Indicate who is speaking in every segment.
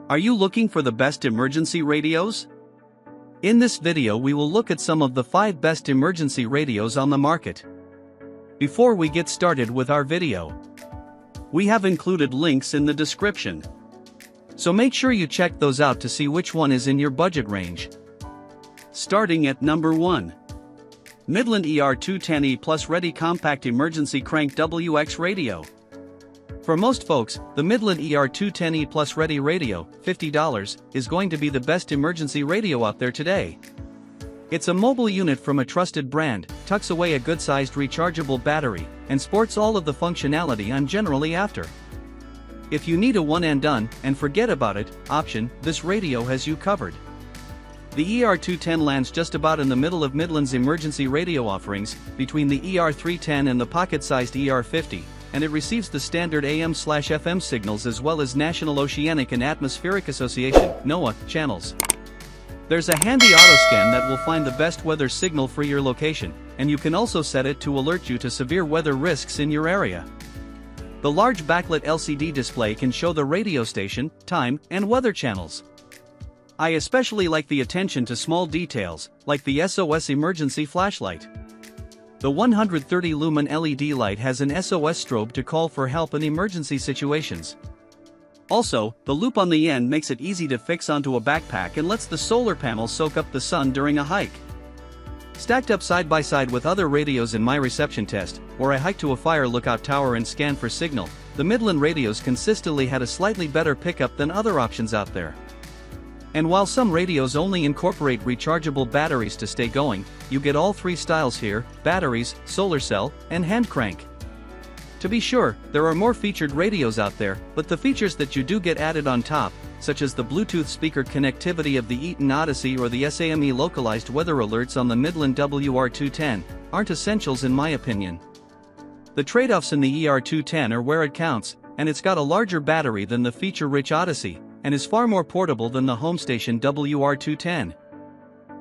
Speaker 1: Are you looking for the best emergency radios? In this video we will look at some of the 5 best emergency radios on the market. Before we get started with our video, we have included links in the description, so make sure you check those out to see which one is in your budget range. Starting at number 1. Midland ER210 E+READY Compact Emergency Crank WX Radio. For most folks, the Midland ER210 E+READY radio, $50, is going to be the best emergency radio out there today. It's a mobile unit from a trusted brand, tucks away a good-sized rechargeable battery, and sports all of the functionality I'm generally after. If you need a one-and-done, and forget about it, option, this radio has you covered. The ER210 lands just about in the middle of Midland's emergency radio offerings, between the ER310 and the pocket-sized ER50. And it receives the standard AM/FM signals as well as National Oceanic and Atmospheric Association (NOAA) channels. There's a handy auto-scan that will find the best weather signal for your location, and you can also set it to alert you to severe weather risks in your area. The large backlit LCD display can show the radio station, time, and weather channels. I especially like the attention to small details, like the SOS emergency flashlight. The 130-lumen LED light has an SOS strobe to call for help in emergency situations. Also, the loop on the end makes it easy to fix onto a backpack and lets the solar panel soak up the sun during a hike. Stacked up side by side with other radios in my reception test, where I hiked to a fire lookout tower and scanned for signal, the Midland radios consistently had a slightly better pickup than other options out there. And while some radios only incorporate rechargeable batteries to stay going, you get all 3 styles here: batteries, solar cell, and hand crank. To be sure, there are more featured radios out there, but the features that you do get added on top, such as the Bluetooth speaker connectivity of the Eton Odyssey or the SAME localized weather alerts on the Midland WR210, aren't essentials in my opinion. The trade-offs in the ER210 are where it counts, and it's got a larger battery than the feature-rich Odyssey, and is far more portable than the home station WR210.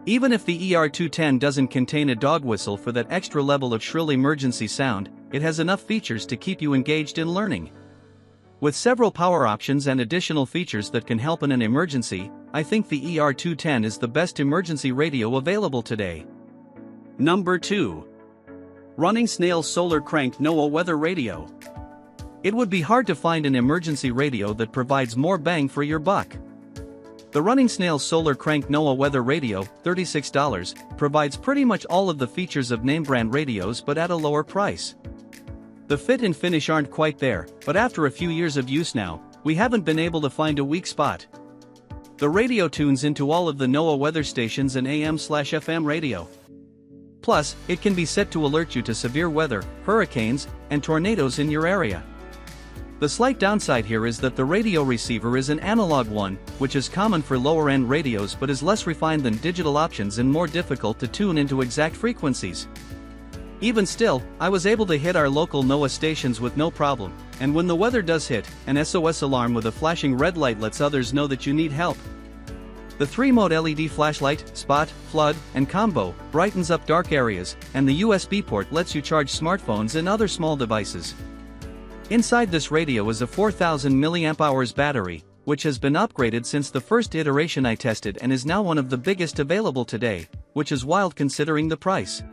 Speaker 1: Even if the ER210 doesn't contain a dog whistle for that extra level of shrill emergency sound, it has enough features to keep you engaged in learning. With several power options and additional features that can help in an emergency, I think the ER210 is the best emergency radio available today. Number 2. RunningSnail Solar Crank NOAA Weather Radio. It would be hard to find an emergency radio that provides more bang for your buck. The RunningSnail Solar Crank NOAA Weather Radio, $36, provides pretty much all of the features of name-brand radios but at a lower price. The fit and finish aren't quite there, but after a few years of use now, we haven't been able to find a weak spot. The radio tunes into all of the NOAA weather stations and AM/FM radio. Plus, it can be set to alert you to severe weather, hurricanes, and tornadoes in your area. The slight downside here is that the radio receiver is an analog one, which is common for lower-end radios but is less refined than digital options and more difficult to tune into exact frequencies. Even still, I was able to hit our local NOAA stations with no problem, and when the weather does hit, an SOS alarm with a flashing red light lets others know that you need help. The 3-mode LED flashlight, spot, flood, and combo brightens up dark areas, and the USB port lets you charge smartphones and other small devices. Inside this radio is a 4000 mAh battery, which has been upgraded since the first iteration I tested and is now one of the biggest available today, which is wild considering the price.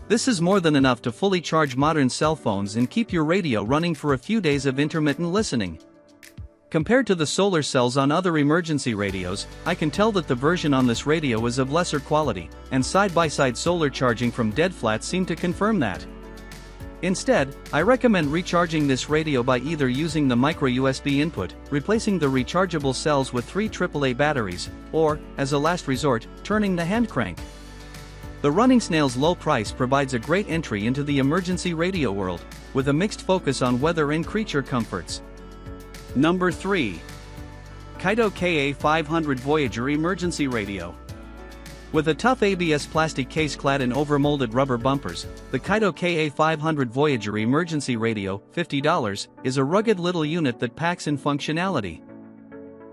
Speaker 1: This is more than enough to fully charge modern cell phones and keep your radio running for a few days of intermittent listening. Compared to the solar cells on other emergency radios, I can tell that the version on this radio is of lesser quality, and side-by-side solar charging from dead flat seem to confirm that. Instead, I recommend recharging this radio by either using the micro USB input, replacing the rechargeable cells with 3 AAA batteries, or, as a last resort, turning the hand crank. The RunningSnail's low price provides a great entry into the emergency radio world, with a mixed focus on weather and creature comforts. Number 3. Kaito KA500 Voyager Emergency Radio. With a tough ABS plastic case clad in overmolded rubber bumpers, the Kaito KA500 Voyager Emergency Radio, $50, is a rugged little unit that packs in functionality.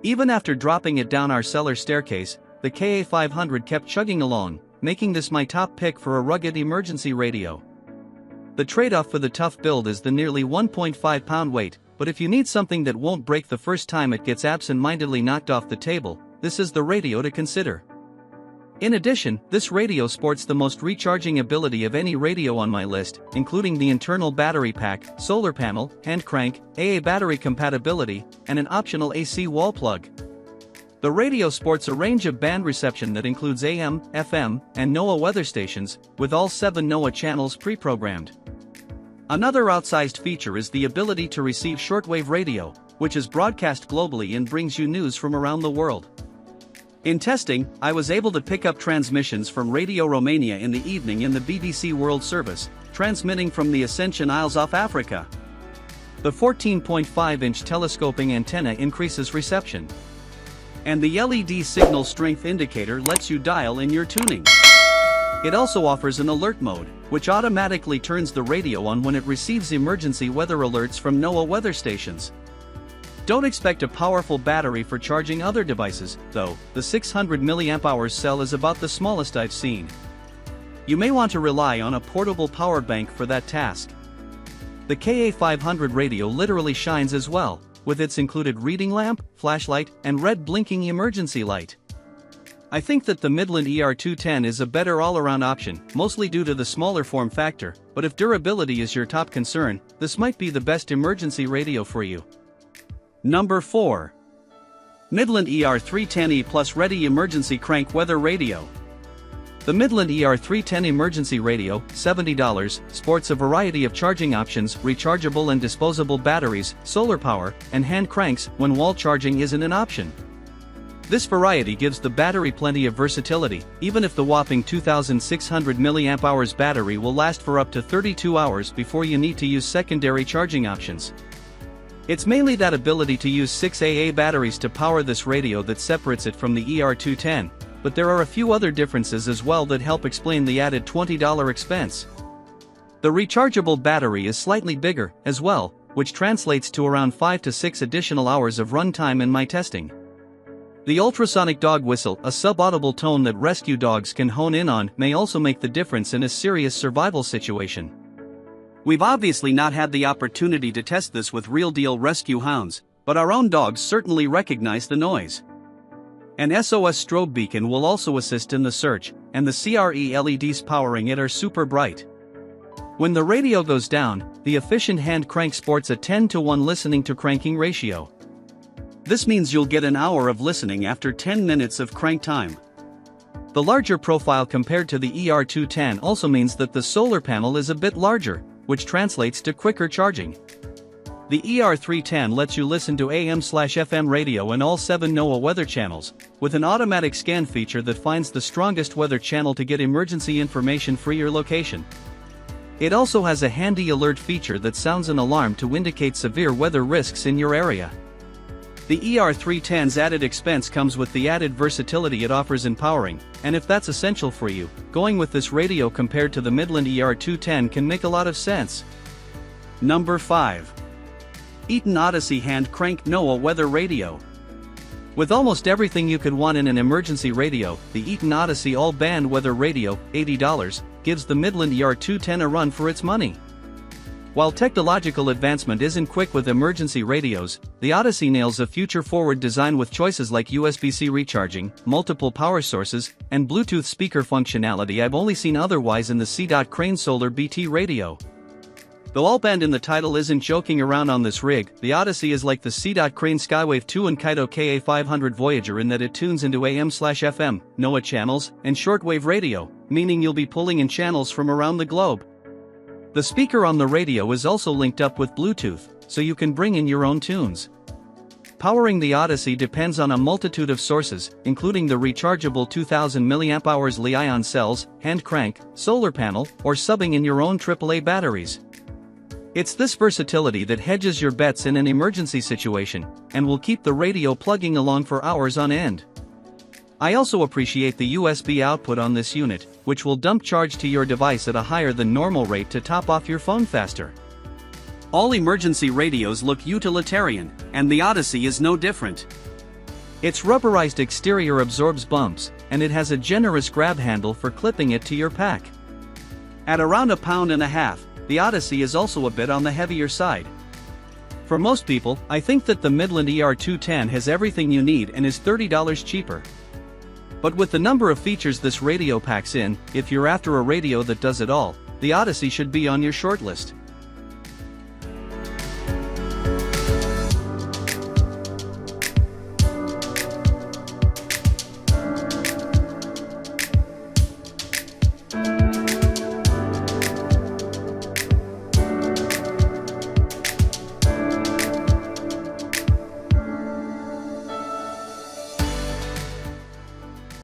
Speaker 1: Even after dropping it down our cellar staircase, the KA500 kept chugging along, making this my top pick for a rugged emergency radio. The trade-off for the tough build is the nearly 1.5-pound weight, but if you need something that won't break the first time it gets absent-mindedly knocked off the table, this is the radio to consider. In addition, this radio sports the most recharging ability of any radio on my list, including the internal battery pack, solar panel, hand crank, AA battery compatibility, and an optional AC wall plug. The radio sports a range of band reception that includes AM, FM, and NOAA weather stations, with all 7 NOAA channels pre-programmed. Another outsized feature is the ability to receive shortwave radio, which is broadcast globally and brings you news from around the world. In testing, I was able to pick up transmissions from Radio Romania in the evening in the BBC World Service, transmitting from the Ascension Isles off Africa. The 14.5-inch telescoping antenna increases reception. And the LED signal strength indicator lets you dial in your tuning. It also offers an alert mode, which automatically turns the radio on when it receives emergency weather alerts from NOAA weather stations. Don't expect a powerful battery for charging other devices, though. The 600 mAh cell is about the smallest I've seen. You may want to rely on a portable power bank for that task. The KA500 radio literally shines as well, with its included reading lamp, flashlight, and red blinking emergency light. I think that the Midland ER210 is a better all-around option, mostly due to the smaller form factor, but if durability is your top concern, this might be the best emergency radio for you. Number 4. Midland ER310 E+READY Emergency Crank Weather Radio. The Midland ER310 Emergency Radio, $70, sports a variety of charging options, rechargeable and disposable batteries, solar power, and hand cranks when wall charging isn't an option. This variety gives the battery plenty of versatility, even if the whopping 2,600 mAh battery will last for up to 32 hours before you need to use secondary charging options. It's mainly that ability to use 6 AA batteries to power this radio that separates it from the ER210. But there are a few other differences as well that help explain the added $20 expense. The rechargeable battery is slightly bigger, as well, which translates to around 5 to 6 additional hours of runtime in my testing. The ultrasonic dog whistle, a sub-audible tone that rescue dogs can hone in on, may also make the difference in a serious survival situation. We've obviously not had the opportunity to test this with real-deal rescue hounds, but our own dogs certainly recognize the noise. An SOS strobe beacon will also assist in the search, and the CRE LEDs powering it are super bright. When the radio goes down, the efficient hand crank sports a 10-to-1 listening to cranking ratio. This means you'll get an hour of listening after 10 minutes of crank time. The larger profile compared to the ER210 also means that the solar panel is a bit larger, which translates to quicker charging. The ER310 lets you listen to AM/FM radio and all 7 NOAA weather channels, with an automatic scan feature that finds the strongest weather channel to get emergency information for your location. It also has a handy alert feature that sounds an alarm to indicate severe weather risks in your area. The ER310's added expense comes with the added versatility it offers in powering, and if that's essential for you, going with this radio compared to the Midland ER210 can make a lot of sense. Number 5. Eton Odyssey Hand Crank NOAA Weather Radio. With almost everything you could want in an emergency radio, the Eton Odyssey All-Band Weather Radio, $80, gives the Midland ER210 a run for its money. While technological advancement isn't quick with emergency radios, the Odyssey nails a future-forward design with choices like USB-C recharging, multiple power sources, and Bluetooth speaker functionality I've only seen otherwise in the C.Crane Solar BT radio. Though all-band in the title isn't joking around on this rig, the Odyssey is like the C.Crane Skywave 2 and Kaito KA500 Voyager in that it tunes into AM/FM, NOAA channels, and shortwave radio, meaning you'll be pulling in channels from around the globe. The speaker on the radio is also linked up with Bluetooth, so you can bring in your own tunes. Powering the Odyssey depends on a multitude of sources, including the rechargeable 2000 mAh Li-ion cells, hand crank, solar panel, or subbing in your own AAA batteries. It's this versatility that hedges your bets in an emergency situation, and will keep the radio plugging along for hours on end. I also appreciate the USB output on this unit, which will dump charge to your device at a higher than normal rate to top off your phone faster. All emergency radios look utilitarian, and the Odyssey is no different. Its rubberized exterior absorbs bumps, and it has a generous grab handle for clipping it to your pack. At around 1.5 pounds, the Odyssey is also a bit on the heavier side. For most people, I think that the Midland ER210 has everything you need and is $30 cheaper. But with the number of features this radio packs in, if you're after a radio that does it all, the Odyssey should be on your shortlist.